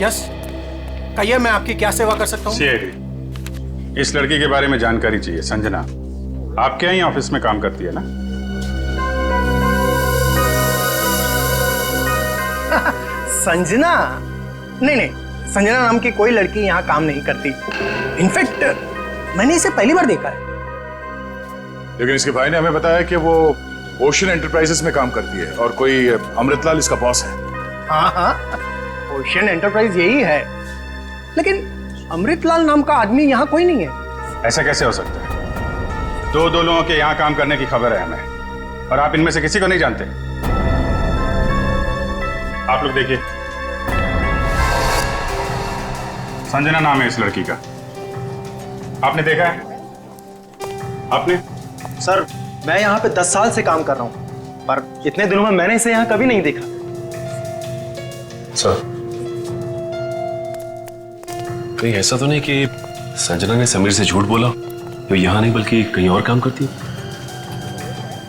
Yes, कहिए मैं आपकी क्या सेवा कर सकता हूँ? सीआईडी, इस लड़की के बारे में जानकारी चाहिए। संजना आपके यहाँ ऑफिस में काम करती है ना? संजना? नहीं, संजना नाम की कोई लड़की यहाँ काम नहीं करती। इनफैक्ट मैंने इसे पहली बार देखा है। लेकिन इसके भाई ने हमें बताया कि वो ओशन एंटरप्राइजेस में काम करती है और कोई अमृतलाल इसका बॉस है। हाँ, ओशन एंटरप्राइज यही है, लेकिन अमृतलाल नाम का आदमी यहाँ कोई नहीं है। ऐसा कैसे हो सकता है? दो लोगों के यहाँ काम करने की खबर है हमें, और आप इनमें से किसी को नहीं जानते। आप लोग देखिए, संजना नाम है इस लड़की का। आपने देखा है? आपने? सर, मैं यहाँ पे 10 साल से काम कर रहा हूँ, पर इतने दिनों में मैंने इसे यहाँ कभी नहीं देखा। सर, कहीं ऐसा तो नहीं कि संजना ने समीर से झूठ बोला? वो यहाँ नहीं बल्कि कहीं और काम करती है?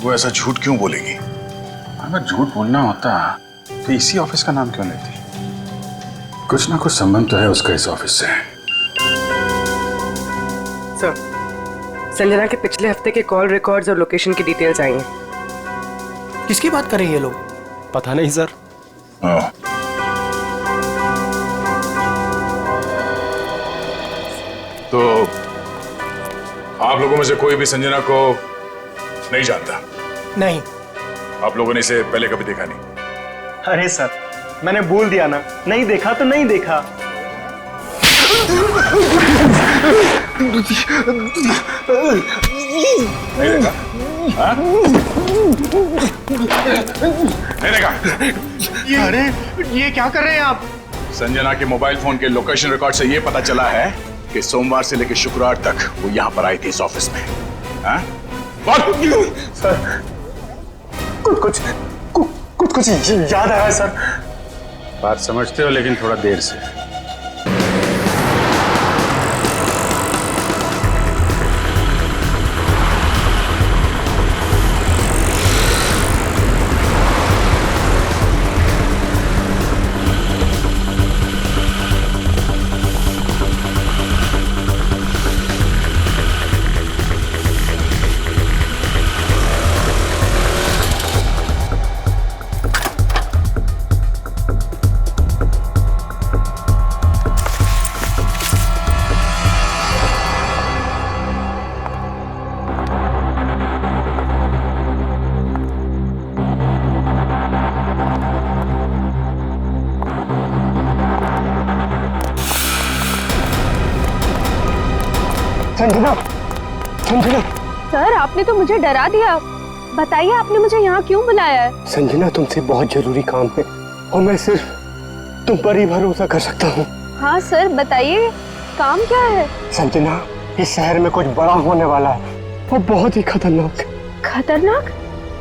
वो ऐसा झूठ क्यों बोलेगी? अगर झूठ बोलना होता तो इसी ऑफिस का नाम क्यों लेती? कुछ ना कुछ संबंध तो है उसका इस ऑफिस से। सर, संजना के पिछले हफ्ते के कॉल रिकॉर्ड्स और लोकेशन की डिटेल्स आई हैं। किसकी बात कर रहे हैं ये लोग? पता नहीं सर। हाँ। तो आप लोगों में से कोई भी संजना को नहीं जानता? नहीं। आप लोगों ने इसे पहले कभी देखा नहीं? अरे सर, मैंने बोल दिया ना, नहीं देखा तो नहीं देखा। नहीं देखा? हाँ? नहीं देखा? अरे ये क्या कर रहे हैं आप? संजना के मोबाइल फोन के लोकेशन रिकॉर्ड से ये पता चला है कि सोमवार से लेकर शुक्रवार तक वो यहाँ पर आई थी इस ऑफिस में। हाँ? सर, कुछ याद आया सर। बात समझते हो, लेकिन थोड़ा देर से। संजना, सर, आपने तो मुझे डरा दिया। बताइए, आपने मुझे यहाँ क्यों बुलाया है? संजना, तुमसे बहुत जरूरी काम है और मैं सिर्फ तुम पर ही भरोसा कर सकता हूँ। हाँ सर, बताइए, काम क्या है? संजना, इस शहर में कुछ बड़ा होने वाला है और बहुत ही खतरनाक। खतरनाक?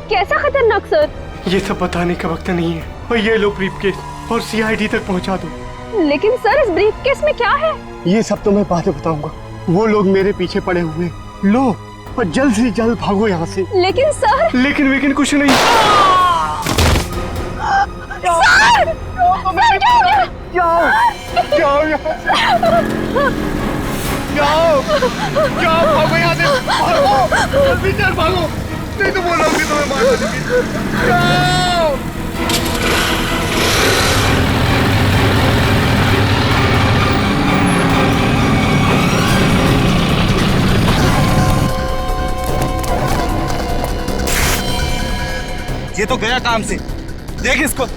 कैसा खतरनाक सर? ये सब बताने का वक्त नहीं है, और ये लो ब्रीफकेस और सीआईडी तक पहुँचा दो। लेकिन सर, इस ब्रीफकेस में क्या है? ये सब तो मैं बाद में बताऊंगा। वो लोग मेरे पीछे पड़े हुए, लो और जल्द से जल्द भागो यहाँ से। लेकिन सर। लेकिन कुछ नहीं। सर! सर, क्या हो गया? जाओ भागो यहाँ से, भागो जल्दी चल, भागो, नहीं तो वो लोग भी तुम्हें मार देंगे। जाओ। ये तो गया काम से, देख इसको।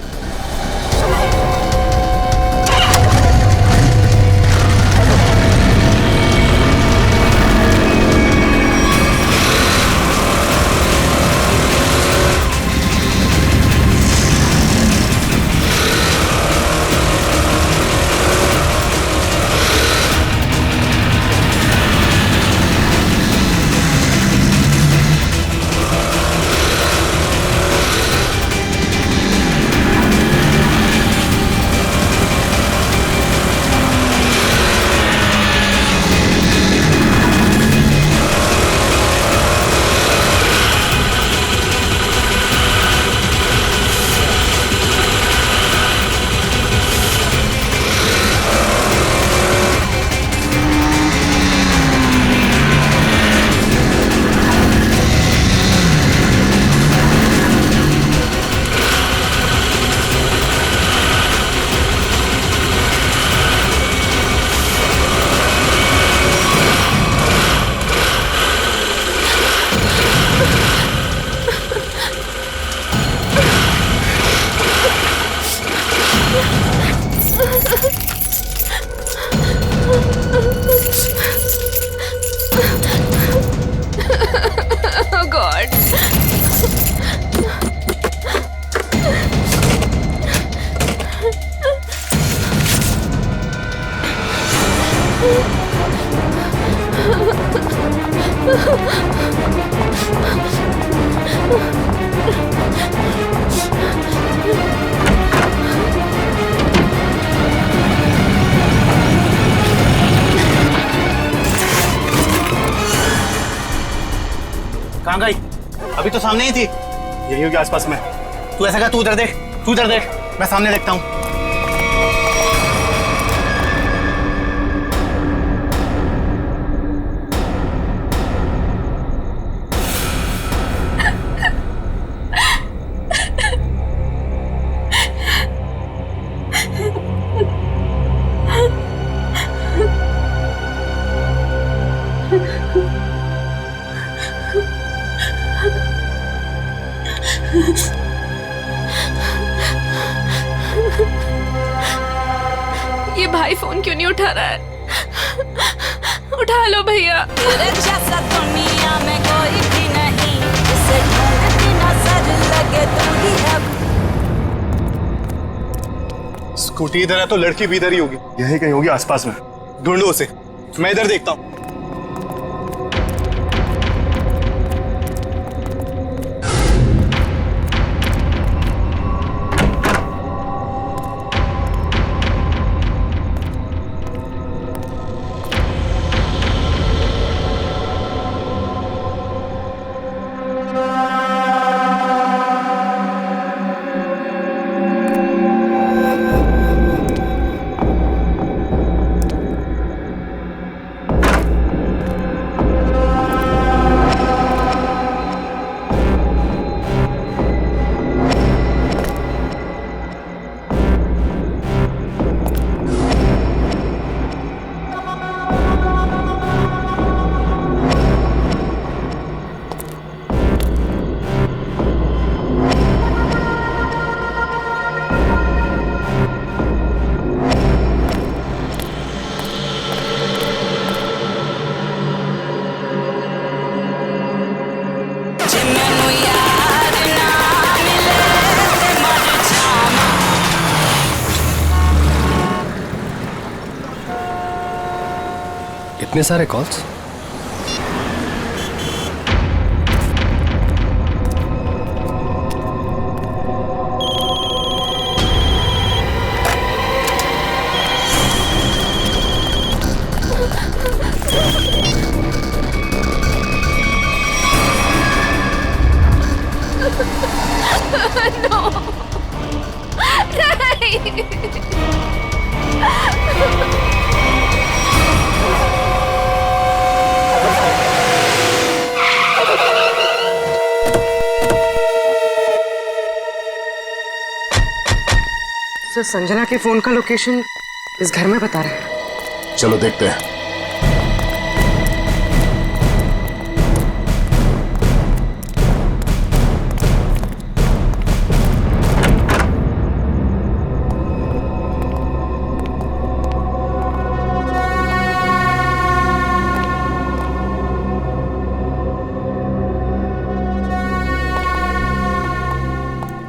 कहाँ गई? अभी तो सामने ही थी। यही होगी आसपास में। तू ऐसा कर, तू उधर देख, तू इधर देख, मैं सामने देखता हूँ। ये भाई फोन क्यों नहीं उठा रहा है? उठा लो भैया। जैसा दुनिया में कोई भी नहीं, जिसे ढूंढती नजर लगे तू ही अब। स्कूटी इधर है तो लड़की भी इधर ही होगी। यही कहीं होगी आसपास में। ढूंढो उसे, मैं इधर देखता हूँ। इतने सारे कॉल्स? सर, संजना के फोन का लोकेशन इस घर में बता रहा है। चलो देखते हैं।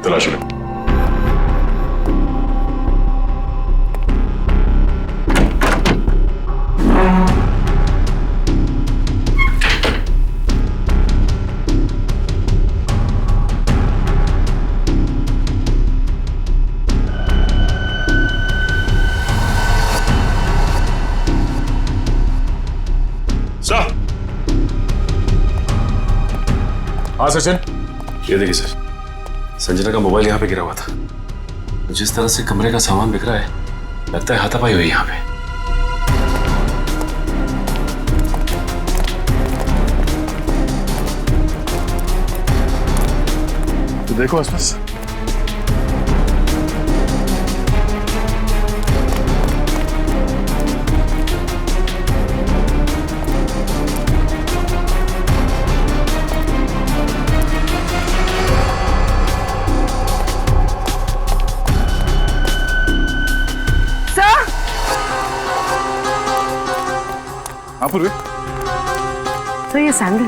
तलाश लो। हाँ सचिन, ये देखिए सर, संजना का मोबाइल यहाँ पे गिरा हुआ था। जिस तरह से कमरे का सामान बिखरा है, लगता है हाथापाई हुई यहाँ पे। तो देखो आसपास। पूर्वी, सर ये सैंडल।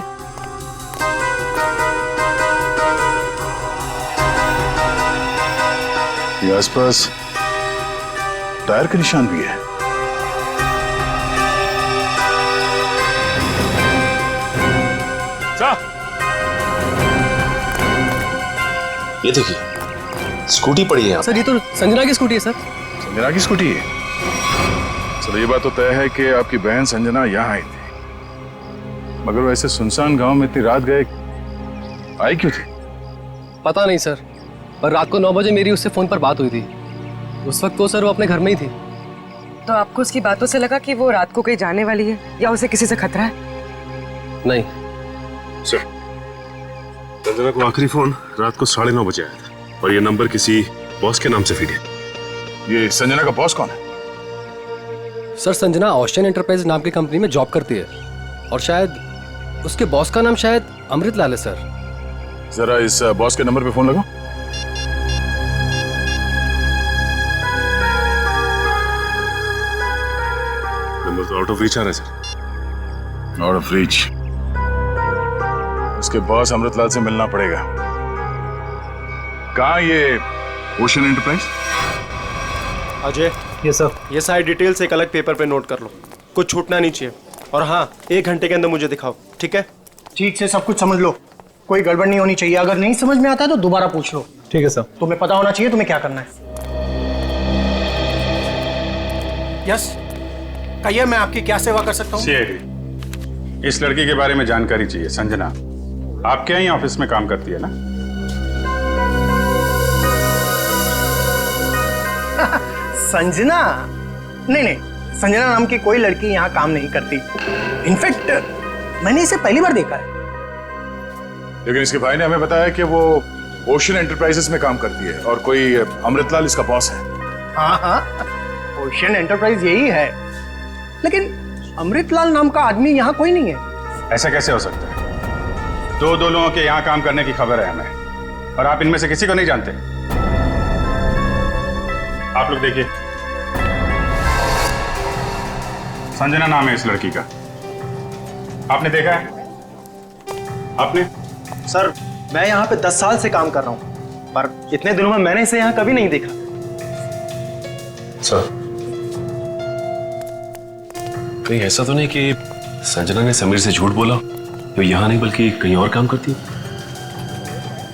ये आसपास टायर के निशान भी है। ये देखिए, स्कूटी पड़ी है यहाँ। सर ये तो संजना की स्कूटी है सर। संजना की स्कूटी है? चलो ये बात तो तय है कि आपकी बहन संजना यहाँ आई थी, मगर वैसे सुनसान गांव में इतनी रात गए आई क्यों थी? पता नहीं सर, पर रात को 9 बजे मेरी उससे फोन पर बात हुई थी। उस वक्त तो सर वो अपने घर में ही थी। तो आपको उसकी बातों से लगा कि वो रात को कहीं जाने वाली है या उसे किसी से खतरा है? नहीं सर, संजना को आखिरी फोन रात को 9:30 बजे आया था और ये नंबर किसी बॉस के नाम से फीड है। ये संजना का बॉस कौन है? सर, संजना ओशियन एंटरप्राइज नाम की कंपनी में जॉब करती है और शायद उसके बॉस का नाम शायद अमृत लाल है सर। जरा इस बॉस के नंबर पे फोन लगाओ। नंबर तो आउट ऑफ रीच आ रहा है सर। Out of reach. उसके बॉस अमृतलाल से मिलना पड़ेगा। कहाँ ये ओशन एंटरप्राइज? अजय, ये सर, ये सारी डिटेल्स एक अलग पेपर पे नोट कर लो, कुछ छूटना नहीं चाहिए। और हाँ, 1 घंटे के अंदर मुझे दिखाओ, ठीक है? ठीक से सब कुछ समझ लो, कोई गड़बड़ नहीं होनी चाहिए। अगर नहीं समझ में आता है तो दोबारा पूछ लो। ठीक है सर। तुम्हें पता होना चाहिए तुम्हें क्या करना है। यस, कहिए मैं आपकी क्या सेवा कर सकता हूँ? CID, इस लड़की के बारे में जानकारी चाहिए। संजना आपके यहाँ ऑफिस में काम करती है ना? संजना? नहीं, संजना नाम की कोई लड़की यहाँ काम नहीं करती। इनफैक्ट मैंने इसे पहली बार देखा है। लेकिन इसके भाई ने हमें बताया कि वो ओशन एंटरप्राइजेस में काम करती है और कोई अमृतलाल इसका बॉस है। हाँ, ओशियन एंटरप्राइज यही है, लेकिन अमृतलाल नाम का आदमी यहाँ कोई नहीं है। ऐसा कैसे हो सकता है? दो लोगों के यहाँ काम करने की खबर है हमें और आप इनमें से किसी को नहीं जानते। आप लोग देखिए, संजना नाम है इस लड़की का। आपने देखा है? आपने? सर, मैं यहाँ पे 10 साल से काम कर रहा हूँ, पर इतने दिनों में मैंने इसे यहाँ कभी नहीं देखा। सर, कहीं ऐसा तो नहीं कि संजना ने समीर से झूठ बोला, तो यहाँ नहीं बल्कि कहीं और काम करती है?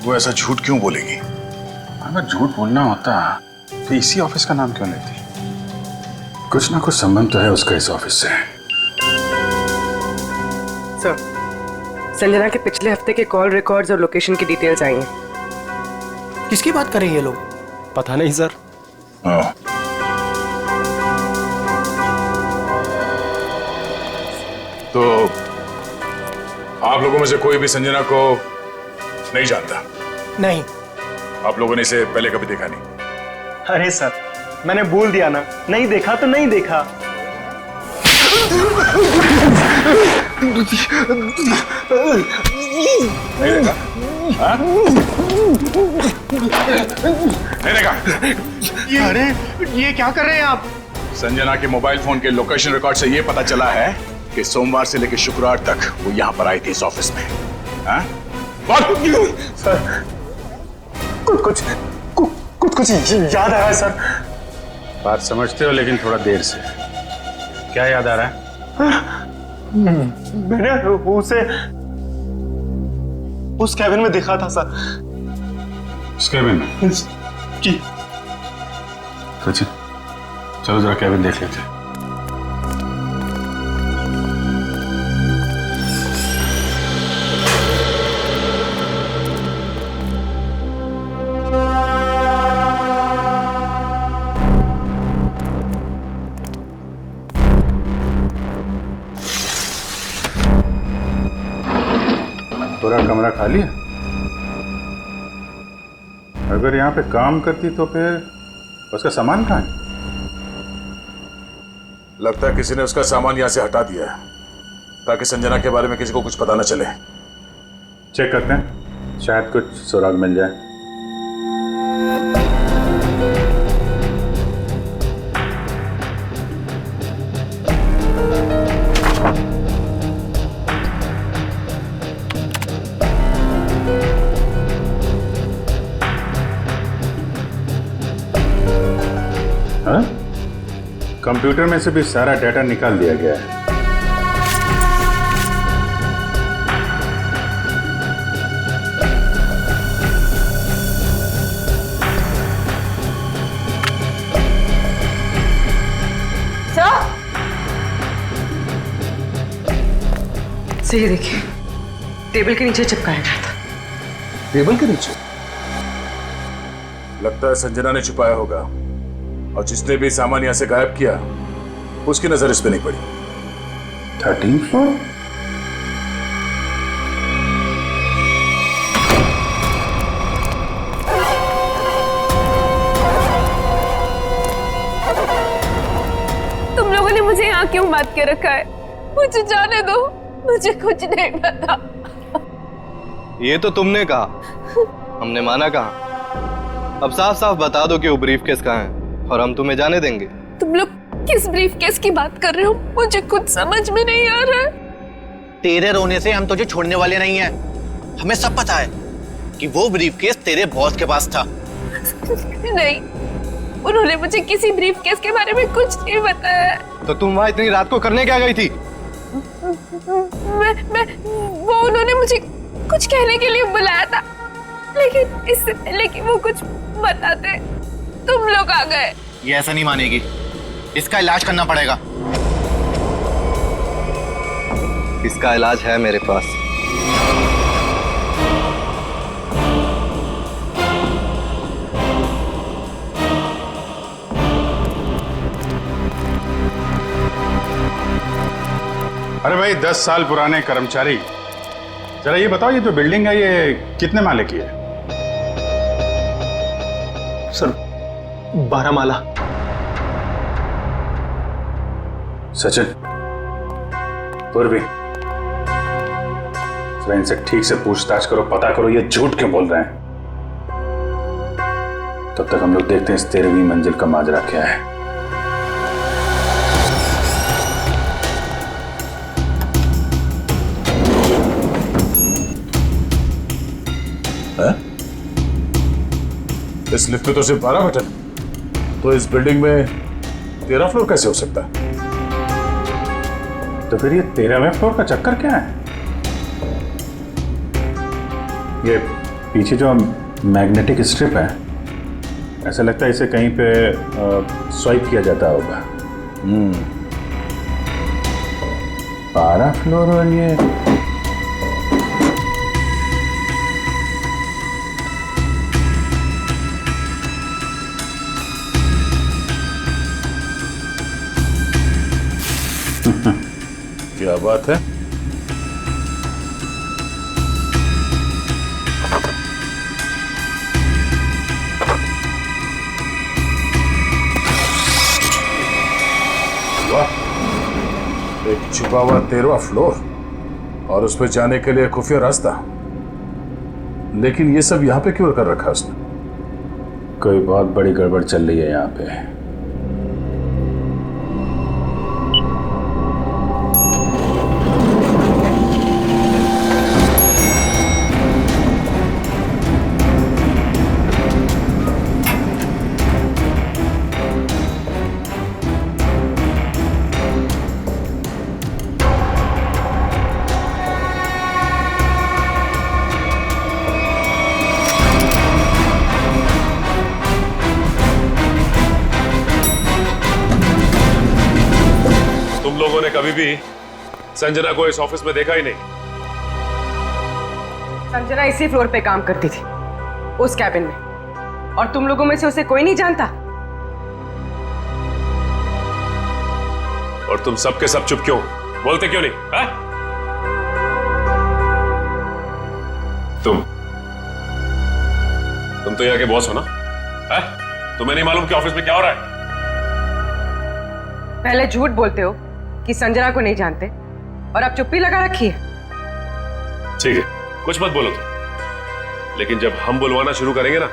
वो ऐसा झूठ क्यों बोलेगी? अगर झूठ बोलना होता तो इसी ऑफिस का नाम क्यों लेती? कुछ ना कुछ संबंध तो है उसका इस ऑफिस से। सर, संजना के पिछले हफ्ते के कॉल रिकॉर्ड्स और लोकेशन की डिटेल्स आई हैं। किसकी बात कर रहे हैं ये लोग? पता नहीं सर। तो आप लोगों में से कोई भी संजना को नहीं जानता? नहीं। आप लोगों ने इसे पहले कभी देखा नहीं? अरे सर, मैंने बोल दिया ना, नहीं देखा तो नहीं देखा। नहीं देखा? हाँ? नहीं देखा? अरे ये क्या कर रहे हैं आप? संजना के मोबाइल फोन के लोकेशन रिकॉर्ड से ये पता चला है कि सोमवार से लेकर शुक्रवार तक वो यहाँ पर आई थी इस ऑफिस में। हाँ? सर, कुछ याद आ रहा है सर। बात समझते हो लेकिन थोड़ा देर से। क्या याद आ रहा है? मैंने उसे उस कैबिन में देखा था सर। उस कैबिन में? जी। सचिन, चलो जरा कैबिन देख लेते हैं। पूरा कमरा खाली है? अगर यहाँ पे काम करती तो फिर उसका सामान कहाँ है? लगता है किसी ने उसका सामान यहाँ से हटा दिया है ताकि संजना के बारे में किसी को कुछ पता न चले। चेक करते हैं, शायद कुछ सुराग मिल जाए। हाँ? कंप्यूटर में से भी सारा डाटा निकाल दिया गया है। सही देखिए, टेबल के नीचे चिपकाया गया था। टेबल के नीचे? लगता है संजना ने छुपाया होगा, और जिसने भी सामान यहां से गायब किया उसकी नजर इस पे नहीं पड़ी। 13th floor? तुम लोगों ने मुझे यहाँ क्यों बात के रखा है? मुझे जाने दो, मुझे कुछ नहीं पता। ये तो तुमने कहा, हमने माना कहा। अब साफ साफ बता दो कि वो ब्रीफकेस कहाँ है और हम तुम्हें जाने देंगे। तुम लोग किस ब्रीफकेस की बात कर रहे हो? मुझे कुछ समझ में नहीं आ रहा है। तेरे रोने से हम तुझे छोड़ने वाले नहीं हैं। हमें सब पता है कि वो ब्रीफकेस तेरे बॉस के पास था। नहीं, उन्होंने मुझे किसी ब्रीफकेस के बारे में कुछ नहीं बताया। तो तुम वहां इतनी रात को करने क्या गई थी? वो उन्होंने मुझे कुछ कहने के लिए बुलाया था, लेकिन इससे पहले कि वो कुछ बताते तुम लोग आ गए। ये ऐसा नहीं मानेगी, इसका इलाज करना पड़ेगा। इसका इलाज है मेरे पास। अरे भाई, 10 साल पुराने कर्मचारी, जरा ये बताओ, ये जो बिल्डिंग है ये कितने माले की है? सर 12 माला। सचिन, पूर्वी, जरा इनसे ठीक से पूछताछ करो, पता करो ये झूठ क्यों बोल रहे हैं। तब तक हम लोग देखते हैं इस 13वीं मंजिल का माजरा क्या है। इस लिफ्ट में तो सिर्फ 12 बटन, तो इस बिल्डिंग में 13 फ्लोर कैसे हो सकता है? तो फिर ये 13वें फ्लोर का चक्कर क्या है? ये पीछे जो मैग्नेटिक स्ट्रिप है, ऐसा लगता है इसे कहीं पे स्वाइप किया जाता होगा। 12 फ्लोर और ये क्या बात है? वाह, एक छुपा हुआ 13वां फ्लोर और उस पर जाने के लिए खुफिया रास्ता। लेकिन ये सब यहाँ पे क्यों कर रखा उसने? कोई बहुत बड़ी गड़बड़ चल रही है यहाँ पे। लोगों ने कभी भी संजना को इस ऑफिस में देखा ही नहीं। संजना इसी फ्लोर पे काम करती थी, उस कैबिन में, और तुम लोगों में से उसे कोई नहीं जानता। और तुम सब के सब चुप क्यों? बोलते क्यों नहीं? हा? तुम तो यहाँ के बॉस हो ना? हा? तुम्हें नहीं मालूम कि ऑफिस में क्या हो रहा है? पहले झूठ बोलते हो कि संजना को नहीं जानते, और अब चुप्पी लगा रखी है। ठीक है, कुछ मत बोलो तुम, लेकिन जब हम बुलवाना शुरू करेंगे ना,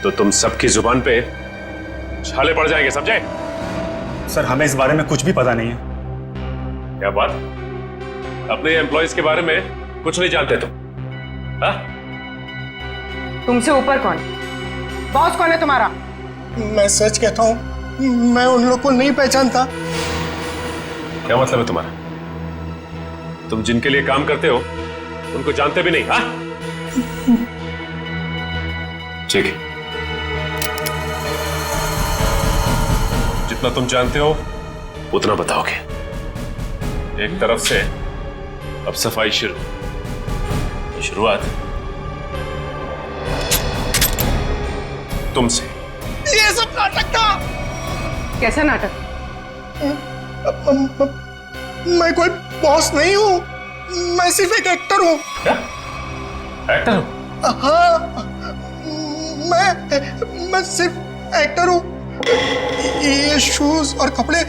तो तुम सबकी जुबान पे छाले पड़ जाएंगे, समझे? सर, हमें इस बारे में कुछ भी पता नहीं है। क्या बात? अपने एम्प्लॉइज के बारे में कुछ नहीं जानते तुम? हा? तुमसे ऊपर कौन? बॉस कौन है तुम्हारा? मैं सच कहता हूँ, मैं उन लोग को नहीं पहचानता। क्या मतलब है तुम्हारा? तुम जिनके लिए काम करते हो उनको जानते भी नहीं? हाँ? ठीक है, जितना तुम जानते हो उतना बताओगे। एक तरफ से अब सफाई शुरू। शुरुआत तुमसे। ये सब नाटक था। कैसा नाटक? मैं कोई बॉस नहीं हूँ, मैं सिर्फ एक एक्टर हूँ। क्या? एक्टर हो? हाँ, मैं सिर्फ एक्टर हूँ। ये शूज और कपड़े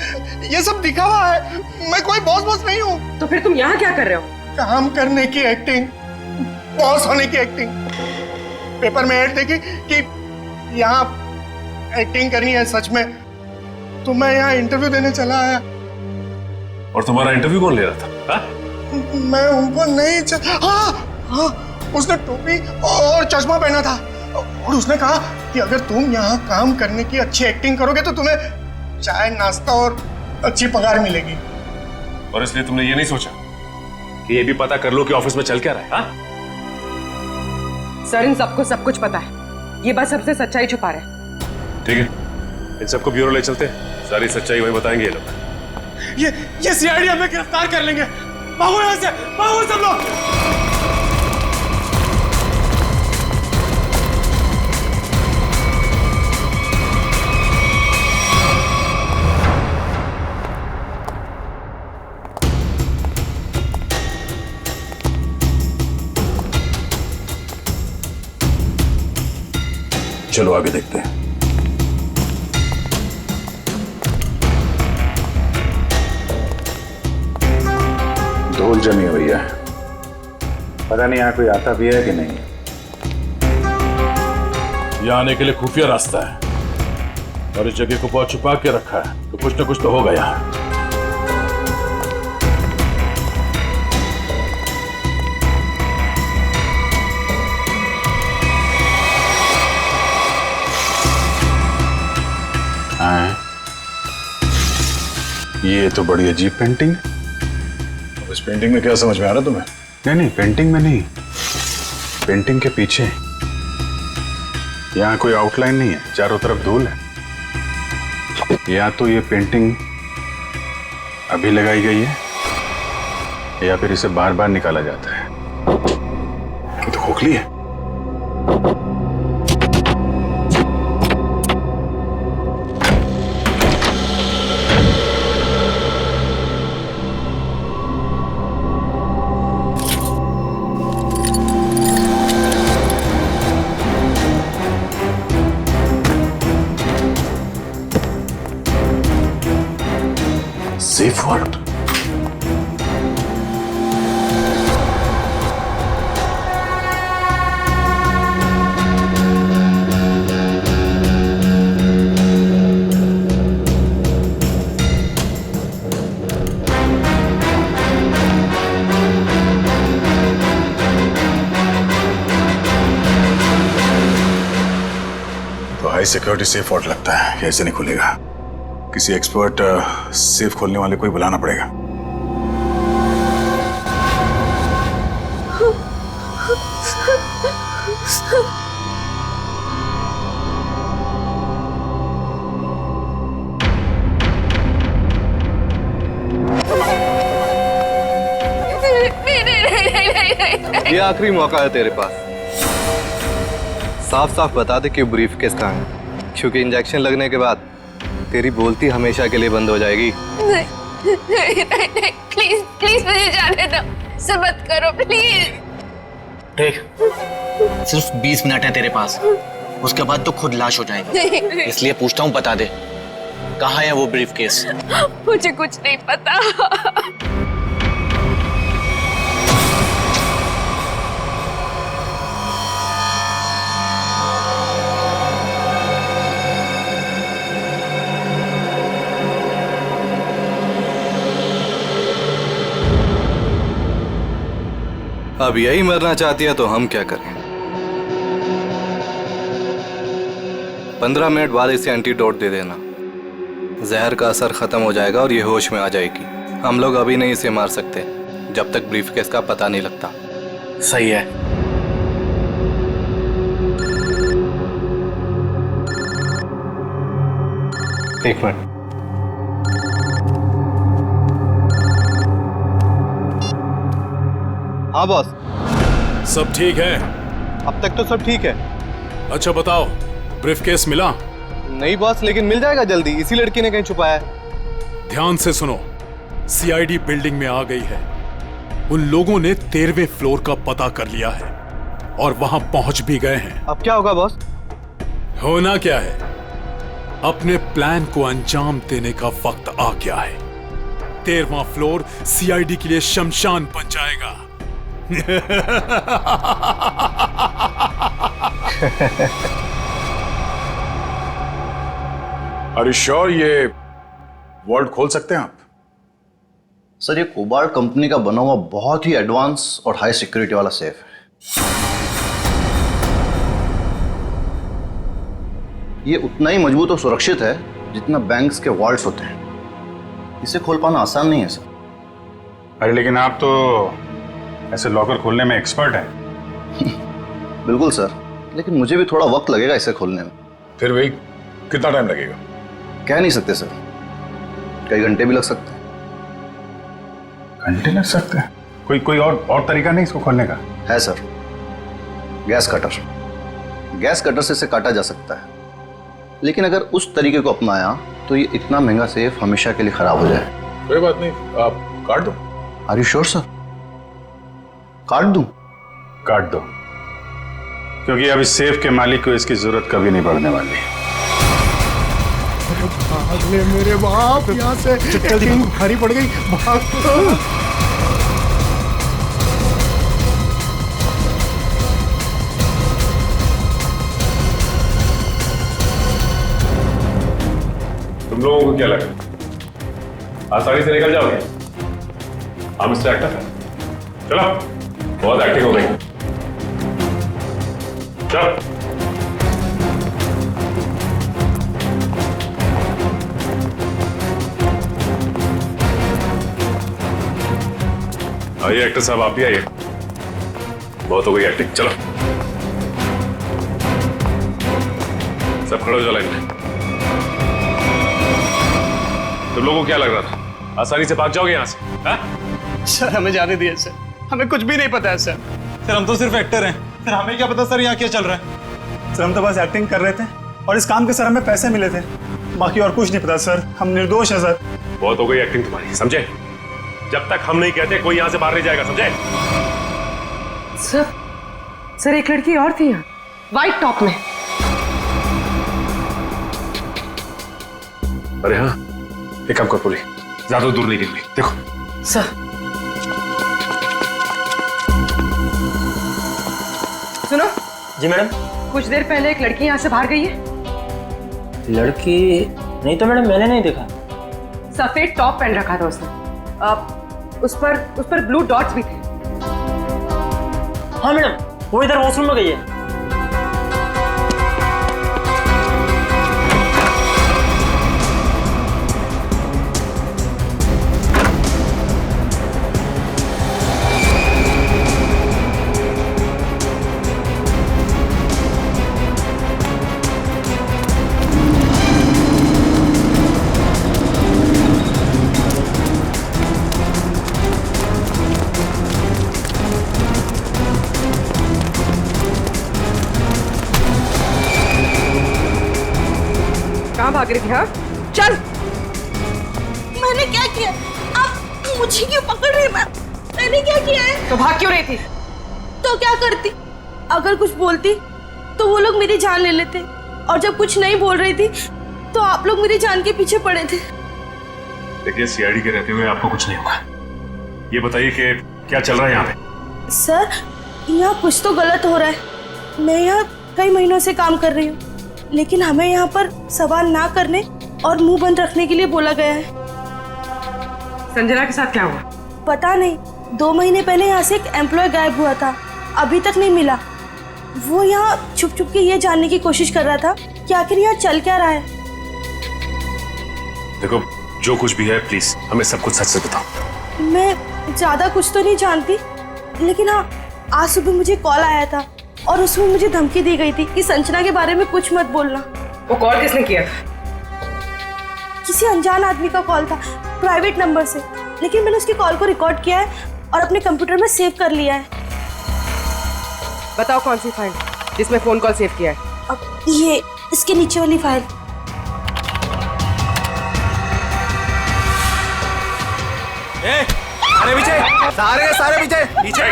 ये सब दिखावा है, मैं कोई बॉस नहीं हूँ। तो फिर तुम यहाँ क्या कर रहे हो? काम करने की एक्टिंग, बॉस होने की एक्टिंग। पेपर में ऐड देखी कि यहाँ एक्टिंग करनी है सच में, तो मैं यहाँ इंटरव्यू देने चला आया। और तुम्हारा इंटरव्यू कौन ले रहा था? हा? मैं उनको नहीं हाँ, उसने टोपी और चश्मा पहना था और उसने कहा कि अगर तुम यहाँ काम करने की अच्छी एक्टिंग करोगे तो तुम्हें चाय नाश्ता और अच्छी पगार मिलेगी। और इसलिए तुमने ये नहीं सोचा कि ये भी पता कर लो कि ऑफिस में चल क्या रहा है? हा? सर, इन सबको सब कुछ पता है, ये बात सबसे सच्चाई छुपा रहे हैं। ठीक है, इन सबको ब्यूरो ले चलते हैं, सारी सच्चाई वही बताएंगे ये लोग। ये सीआईडी हमें गिरफ्तार कर लेंगे। भागो यहाँ से, भागो सब लोग। चलो आगे देखते हैं। धूल जमी हुई है, पता नहीं यहाँ कोई आता भी है कि नहीं। यहाँ आने के लिए खुफिया रास्ता है और इस जगह को बहुत छुपा के रखा है, तो कुछ ना कुछ तो होगा यहाँ। ये तो बड़ी अजीब पेंटिंग है। इस पेंटिंग में क्या समझ में आ रहा तुम्हें? नहीं, पेंटिंग में नहीं, पेंटिंग के पीछे। यहाँ कोई आउटलाइन नहीं है, चारों तरफ धूल है। या तो ये पेंटिंग अभी लगाई गई है या फिर इसे बार बार निकाला जाता है। ये तो खोखली है। Safe word. तो हाई सिक्योरिटी सेफ वॉर्ड लगता है, ऐसे नहीं खुलेगा। किसी एक्सपर्ट सेफ खोलने वाले को ही बुलाना पड़ेगा। ये आखिरी मौका है तेरे पास, साफ साफ बता दे कि ब्रीफकेस कहाँ है, क्योंकि इंजेक्शन लगने के बाद तेरी बोलती हमेशा के लिए बंद हो जाएगी। नहीं, प्लीज प्लीज मुझे जाने दो, ऐसा मत करो प्लीज। देख, सिर्फ 20 मिनट है तेरे पास, उसके बाद तो खुद लाश हो जाएगी। इसलिए पूछता हूँ, बता दे कहाँ है वो ब्रीफकेस? मुझे कुछ नहीं पता। अब यही मरना चाहती है तो हम क्या करें? 15 मिनट बाद इसे एंटीडोट दे देना, जहर का असर खत्म हो जाएगा और ये होश में आ जाएगी। हम लोग अभी नहीं इसे मार सकते जब तक ब्रीफकेस का पता नहीं लगता। सही है। एक मिनट। हाँ बॉस, सब ठीक है? अब तक तो सब ठीक है। अच्छा बताओ, ब्रीफकेस मिला? नहीं बॉस, लेकिन मिल जाएगा जल्दी, इसी लड़की ने कहीं छुपाया है। ध्यान से सुनो, सीआईडी बिल्डिंग में आ गई है। उन लोगों ने 13वें फ्लोर का पता कर लिया है और वहां पहुंच भी गए हैं। अब क्या होगा बॉस? होना क्या है, अपने प्लान को अंजाम देने का वक्त आ गया है। 13वां फ्लोर सीआईडी के लिए शमशान बन जाएगा। Are you sure ये वॉल्ट खोल सकते हैं आप? सर, ये कोबाल्ट कंपनी का बना हुआ बहुत ही एडवांस और हाई सिक्योरिटी वाला सेफ है। ये उतना ही मजबूत और सुरक्षित है जितना बैंक्स के वॉल्ट्स होते हैं। इसे खोल पाना आसान नहीं है सर। अरे लेकिन आप तो ऐसे लॉकर खोलने में एक्सपर्ट हैं। बिल्कुल सर, लेकिन मुझे भी थोड़ा वक्त लगेगा इसे खोलने में। फिर भी कितना टाइम लगेगा? कह नहीं सकते सर, कई घंटे भी लग सकते हैं। घंटे लग सकते हैं? कोई और तरीका नहीं इसको खोलने का? है sir, gas cutter. Gas cutter से इसे काटा जा सकता है, लेकिन अगर उस तरीके को अपनाया तो ये इतना महंगा सेफ हमेशा के लिए खराब हो जाए। कोई बात नहीं, आप काट दो। Are you sure sir? काट दूं? काट दो, क्योंकि अब इस सेफ के मालिक को इसकी जरूरत कभी नहीं पड़ने वाली। भाग ले मेरे बाप यहाँ से, एक्टिंग भारी पड़ गई, भाग। तुम लोगों को क्या लगा आसानी से निकल जाओगे? हम इससे एक्टिव है। चलो, बहुत एक्टिंग हो गई। चलो आइए एक्टर साहब, आप भी आइए। बहुत हो गई एक्टिंग, चलो सब खड़े हो जाओ लाइन में। तुम लोगों को क्या लग रहा था आसानी से भाग जाओगे यहाँ से? हा? सर हमें जाने दिए सर, हमें कुछ भी नहीं पता है सर। सर हम तो सिर्फ एक्टर हैं, सर हमें क्या पता सर यहाँ क्या चल रहा है। सर हम तो बस एक्टिंग कर रहे थे और इस काम के सर हमें पैसे मिले थे, बाकी और कुछ नहीं पता सर। हम निर्दोष हैं सर। बहुत हो गई एक्टिंग तुम्हारी, समझे? जब तक हम नहीं कहते कोई यहाँ से बाहर नहीं जाएगा, समझे? सर एक लड़की और थी यहाँ, व्हाइट टॉप में। अरे हाँ, एक काम कर पूरी, ज्यादा दूर नहीं गिरनी। देखो सर, सुनो। जी मैडम। कुछ देर पहले एक लड़की यहाँ से बाहर गई है। लड़की? नहीं तो मैडम, मैंने नहीं देखा। सफेद टॉप पहन रखा था उसने, उस पर ब्लू डॉट्स भी थे। हाँ मैडम, वो इधर वॉशरूम में गई है। भाग रही थी? हाँ चल। मैंने क्या किया? आप मुझे क्यों पकड़ रहे हैं? मैंने क्या किया है? तो भाग क्यों रही थी? तो क्या करती? अगर कुछ बोलती तो वो लोग मेरी जान ले लेते, और जब कुछ नहीं बोल रही थी तो आप लोग मेरी जान के पीछे पड़े थे। देखिए, सीआईडी के रहते हुए आपको कुछ नहीं होगा। ये बताइए कि क्या चल रहा है यहाँ पे? सर, यहाँ कुछ तो गलत हो रहा है। मैं यहाँ कई महीनों से काम कर रही हूँ, लेकिन हमें यहाँ पर सवाल ना करने और मुंह बंद रखने के लिए बोला गया है। संजना के साथ क्या हुआ? पता नहीं, 2 महीने पहले यहाँ से एक एम्प्लॉय गायब हुआ था, अभी तक नहीं मिला। वो यहाँ छुप छुप के ये जानने की कोशिश कर रहा था कि आखिर यहाँ चल क्या रहा है। देखो, जो कुछ भी है प्लीज हमें सब कुछ सच से बताओ। मैं ज्यादा कुछ तो नहीं जानती, लेकिन हाँ, आज सुबह मुझे कॉल आया था और उसमें मुझे धमकी दी गई थी कि संजना के बारे में कुछ मत बोलना। वो कॉल किसने किया था? किसी अनजान आदमी का कॉल था, प्राइवेट नंबर से, लेकिन मैंने उसकी कॉल को रिकॉर्ड किया है और अपने कंप्यूटर में सेव कर लिया है। बताओ कौन सी फाइल जिसमें फोन कॉल सेव किया है? अब ये इसके नीचे वाली फाइल। अरे पीछे, सारे सारे पीछे नीचे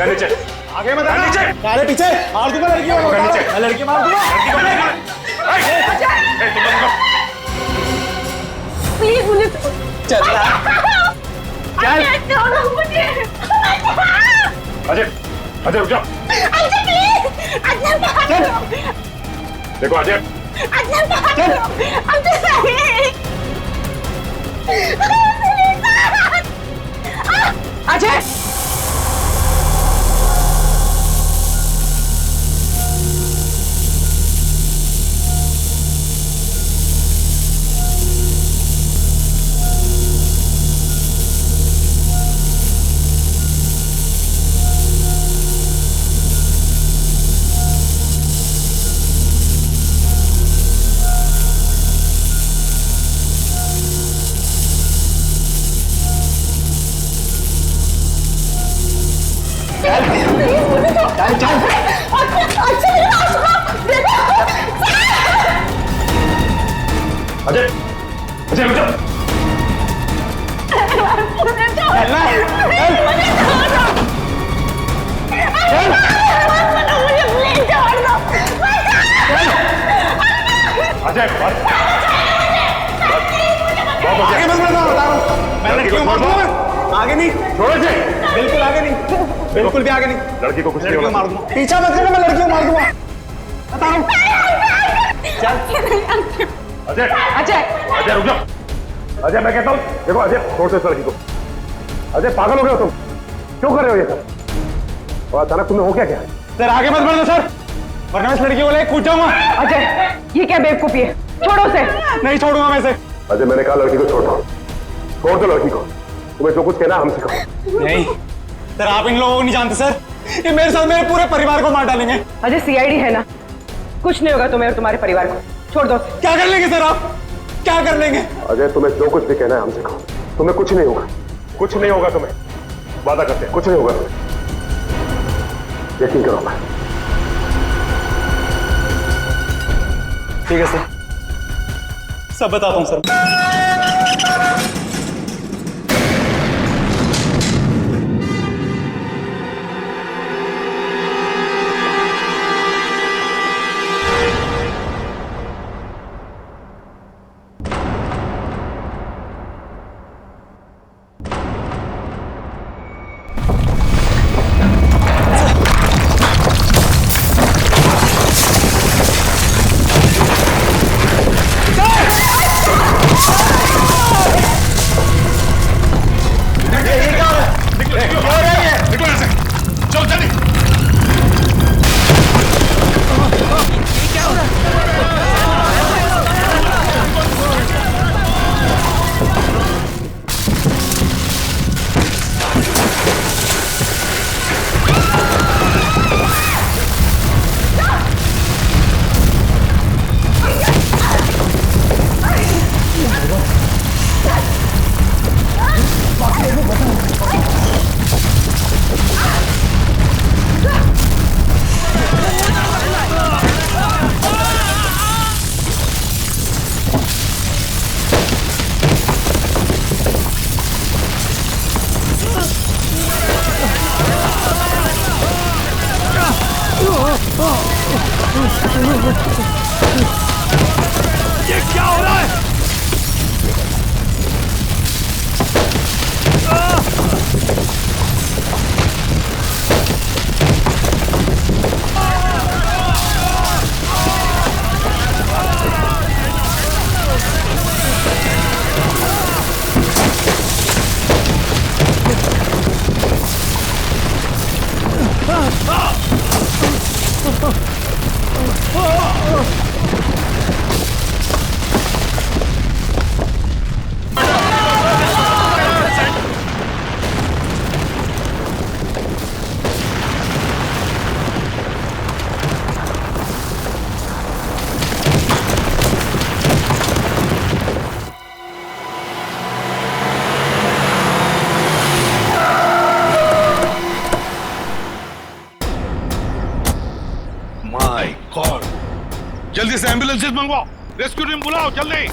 नीचे आगे मत आना, नीचे सारे पीछे मार दूंगा लड़की को, नीचे लड़की मार दूंगा, प्लीज मुझे चल चल छोड़ो मुझे। अजय अजय रुक जाओ। अजय प्लीज, अजय देखो अजय, अजय अजय अजय रुक जाओ। अजय आगे मत बढ़ो, मैं लड़की को मार दूंगा, आगे नहीं, छोड़ो इसे, बिल्कुल आगे नहीं, बिल्कुल भी आगे नहीं, लड़की को कुछ नहीं होगा, मार दूंगा, पीछा मत करना, मैं लड़की को मार दूंगा, बताओ। अजय अजय अजय रुक जाओ। अजय मैं कहता हूँ, देखो अजय छोड़ दो इस लड़की को। अजय पागल हो गए हो तुम, क्यों कर रहे हो ये सब? और अचानक तुम्हें हो क्या क्या? सर आगे मत बढ़ो सर, वरना इस लड़की को लेकर कूद जाऊंगा। अजय ये क्या बेवकूफी है, छोड़ो उसे। नहीं छोड़ूंगा मैं इसे। अजय मैंने कहा लड़की को छोड़ दो, छोड़ दो लड़की को, तुम्हें जो कुछ कहना हमसे कहो। नहीं सर, आप इन लोगों को नहीं जानते सर, ये मेरे साथ मेरे पूरे परिवार को मार डालेंगे। अजय सीआईडी है ना, कुछ नहीं होगा तुम्हें और तुम्हारे परिवार को, छोड़ दो। क्या कर लेंगे सर आप, क्या कर लेंगे? अजय तुम्हें जो कुछ भी कहना है हमसे कहो, तुम्हें कुछ नहीं होगा, कुछ नहीं होगा तुम्हें, वादा करते हैं कुछ नहीं होगा तुम्हें, यकीन करो। मैं ठीक है सर, सब बताता हूँ सर। ये क्या हो रहा है? माय गॉड, जल्दी से एम्बुलेंसेस मंगवाओ, रेस्क्यू टीम बुलाओ जल्दी।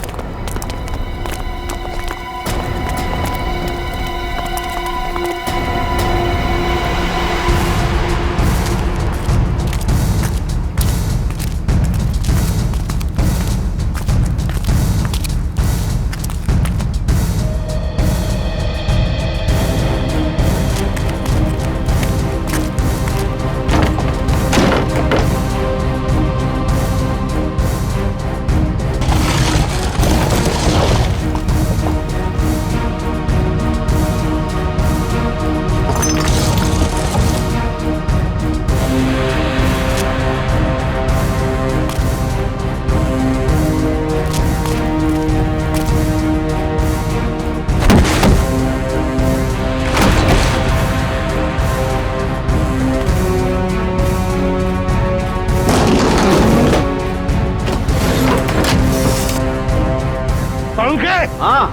हाँ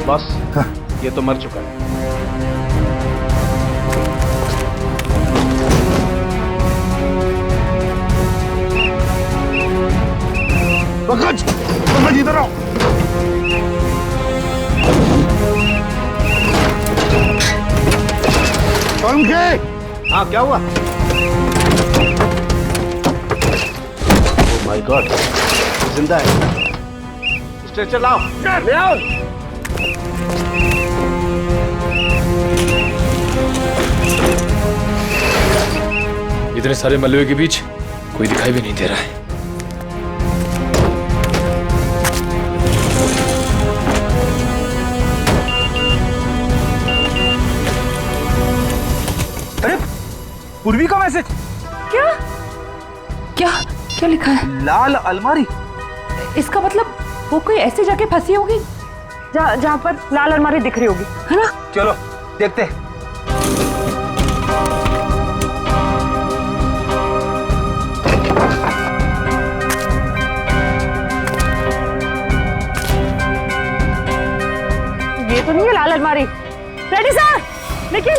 बस, ये तो मर चुका है। पंकज इधर आओ। हाँ क्या हुआ? माय गॉड, जिंदा है। स्ट्रेचर लाओ, ले आओ। इतने सारे मलबे के बीच कोई दिखाई भी नहीं दे रहा है। अरे पूर्वी का मैसेज। क्या क्या क्या लिखा है? लाल अलमारी। इसका मतलब वो कोई ऐसी जगह फंसी होगी जहाँ पर लाल अलमारी दिख रही होगी, है ना? चलो देखते हैं। ये तो नहीं है लाल अलमारी। रेडी सर, लेकिन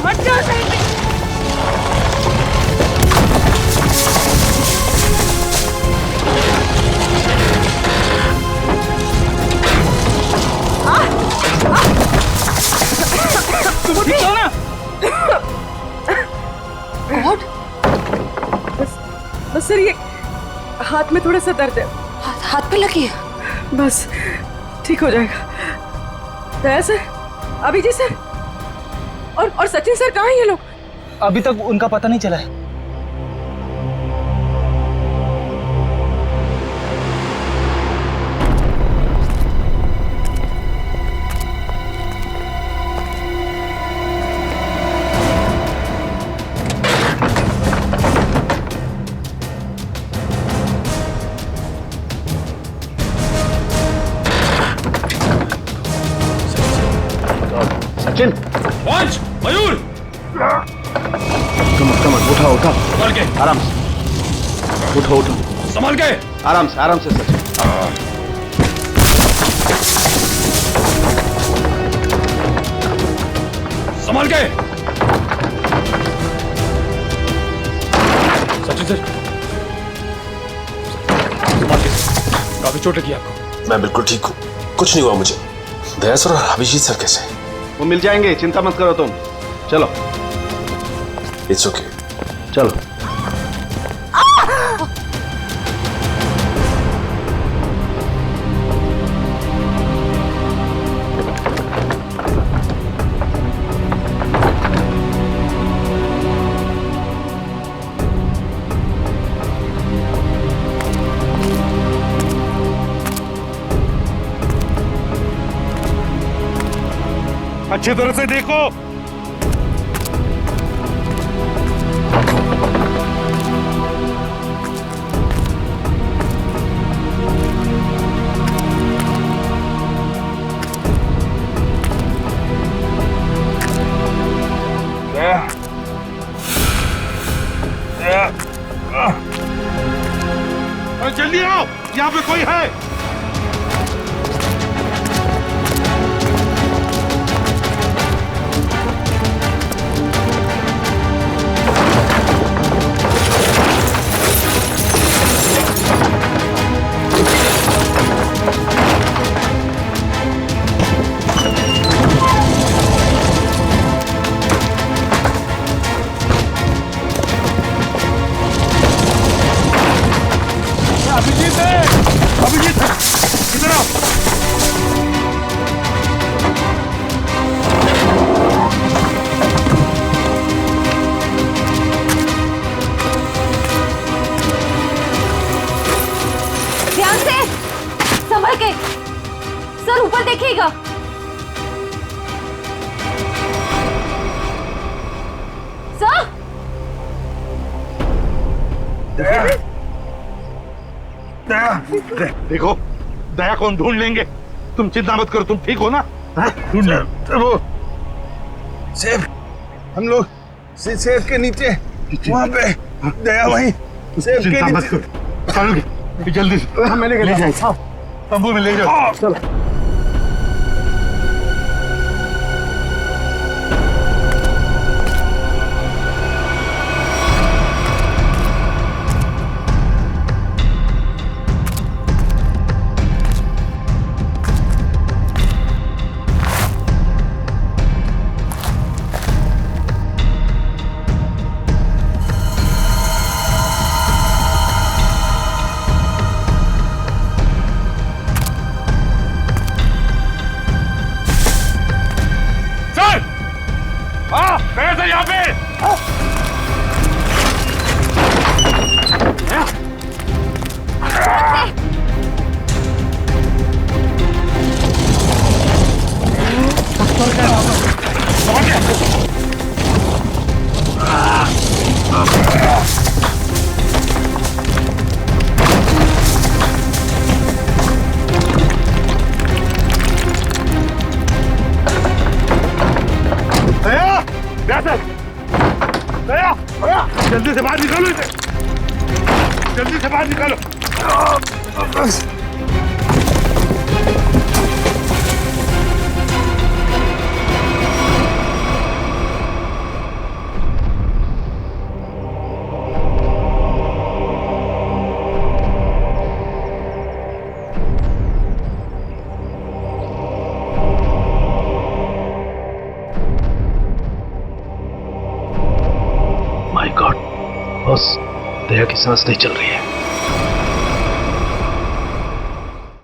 हट जाओ साइड में। तुम ठीक हो ना? गॉड, बस सर ये हाथ में थोड़ा सा दर्द है। हाथ पे लगी है? बस ठीक हो जाएगा। दया सर, अभिजीत सर और सचिन सर कहाँ हैं ये लोग? अभी तक उनका पता नहीं चला है। सचिन, मयूर, कम उठाओ संभाल के, आराम से उठो संभाल के, आराम से सचिन। संभाल के। सचिन सर, संभाल के, काफी चोट लगी आपको। मैं बिल्कुल ठीक हूँ, कुछ नहीं हुआ मुझे। दया सर और अभिजीत सर कैसे? वो मिल जाएंगे, चिंता मत करो तुम। चलो। It's okay. चलो। अच्छी तरह से देखो। जल्दी आओ, यहाँ पे कोई है। अभिजीत इधर आओ। ध्यान से, संभल के। सर ऊपर देखिएगा। सर देखो, दया को हम ढूंढ लेंगे, तुम चिंता मत करो। तुम ठीक हो ना? ढूंढ वो सेब, हम लोग सेब के नीचे वहाँ पे दया वहीं सेब के चिंता मत नीचे। करो, चलो जल्दी से मैंने ले जाओ, तंबू में ले जाओ। चलो यहाँ पे जल्दी से बाहर निकालो इसे, जल्दी से बाहर निकालो। माय गॉड बॉस, दया की सांस नहीं चल रही है।